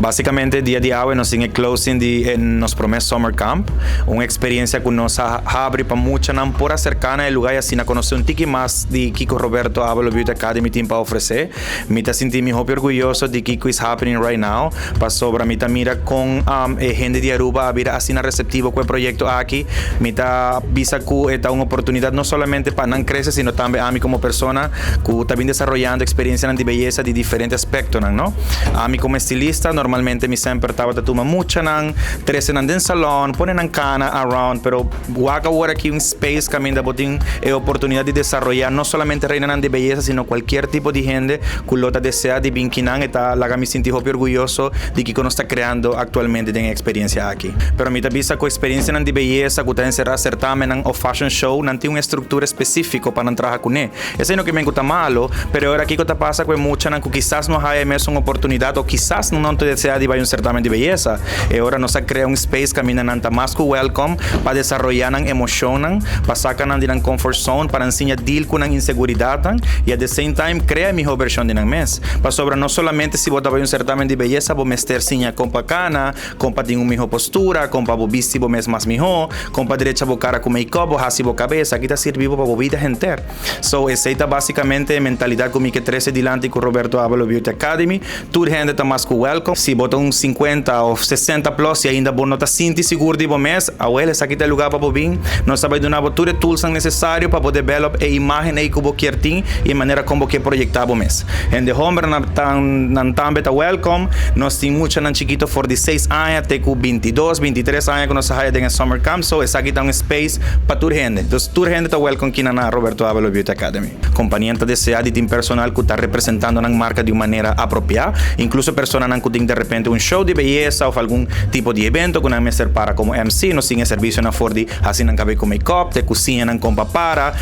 Basicamente, dia de hoje nós temos closing de nos promete Summer Camp, uma experiência que nos abre para muita não por cercana e lugar assim a conhecer tiki mais de Kiko Roberto Avalo Academy tem para oferecer. Me tá sentindo muito orgulhoso de Kiko is happening right now. Para sobra me tá mira com gente de Aruba a vir assim receptivo com o projeto aqui. Me tá visa que é uma oportunidade não somente para não crescer, sino também a mim como pessoa que está bem desenvolvendo experiência de beleza de diferentes aspectos, não? A mim como estilista normalmente me sempre estava tatuando muito não, trece não den salão, põe não cana around, pero waka agora aqui space que ainda botem a oportunidade de desenvolver não somente reina de beleza, sino qualquer tipo de gente que lota deseja de vir quinan está lá me sinto orgulhoso de que nós está criando atualmente tem experiência aqui. Pero me avisa com experiência de beleza, que está encerrado certamennan ou fashion show, não tem uma estrutura específica para entrar com ele. Isso é o que me gusta malo, pero agora aqui que está passa com muita que quizás não há mesmo uma oportunidade ou quizás não te deseja de ir um certamen de beleza. E agora nós cria um space que ainda não está mais que welcome para desenvolver a emoção, para sacar de uma comfort zone, para ensinar deal com a inseguridade e at the same time cria a melhor versão de um mês. Para sobra não somente se você vai um certamen de beleza, vou mester sinha com bacana, com para ter uma melhor postura, com para vestir vou mesmo mais melhor, com para direita vou cara com make-up, vou rasar a cabeça, aqui está servindo para a vida inteira. So essa é basicamente a mentalidade que me que trece dilante com Roberto Avalo Academy. Tudo gente está mais que welcome. Se botar uns 50 ou 60 plus e ainda bom não está sinto seguro de bom mês, essa aqui está lugar para vir. Nós sabemos dar todos os tools necessários para poder develop a imagem aí que você quer ter e maneira como você projetar bom mês. Gente homem não também está welcome. Nós temos muita não chiquito for 16 anos até com 22, 23 anos que nós saímos em Summer Camp. So essa aqui está um space para toda gente. Então toda gente está welcome aqui na Roberto Avalo Academy. Companhia está deseada de um personal que está representando a marca de uma maneira apropriada. Incluso pessoas que têm de repente um show de beleza ou algum tipo de evento que não me para como MC, nós temos serviço na for de assim não cabe com make-up, de cozinha não com para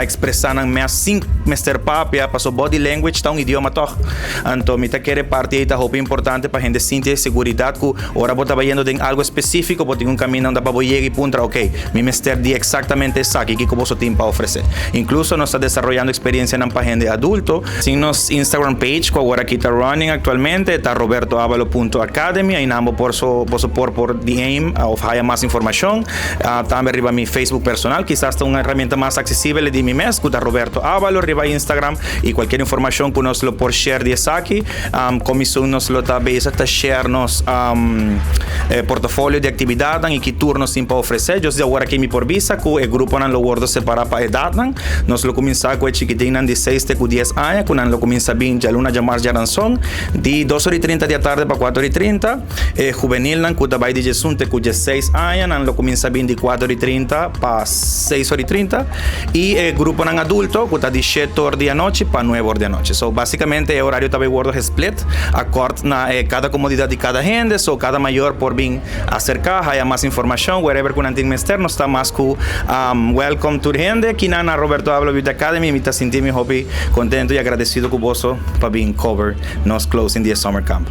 expressar não me assim Mr. Papia, para o body language está um idioma toch. Então me tá querer parte aí tá roupa importante para gente sentir segurança que ora bota vayendo de algo específico, bota um caminho onde para chegar e punta, ok, me Mr. de exatamente isso aqui que você tem para oferecer. Incluso nós está desenvolvendo experiência na para gente adulto. Sim, nos Instagram page que agora aqui está running atualmente, está robertoavalo.academy, aí não por por DM ou haya mais informação. Também arriba mi Facebook personal, quizás está uma ferramenta mais acessível de mim mesmo, que está Roberto Avalo, arriba Instagram e qualquer informação que nós lo por share de aqui, comissão nós lo tá beijo tá share nos portfólio de atividade e que turnos sim para oferecer. Eu agora aqui me por visa que o grupo não lo guardo separado para edad, nós lo começar com chiquitinho de 6 até 10 anos, que não lo começa bem de aluna de mais geração, de 2h30 da tarde para 4h30, juvenil não que vai de 18 até 16 anos, não lo começa bem de 4h30 para 6h30 e grupo não adulto que está de 7h da noite para 9h da noite. So basicamente o horário também guardo split, acordo na cada comodidade de cada gente, so cada maior por vir acercar, há mais informação, wherever que não tem mester, nós está mais que welcome to gente, aqui na Roberto Avalo Academy, me está sentindo hobby contento e agradecido com você para vir cover nos closing the Summer Camp.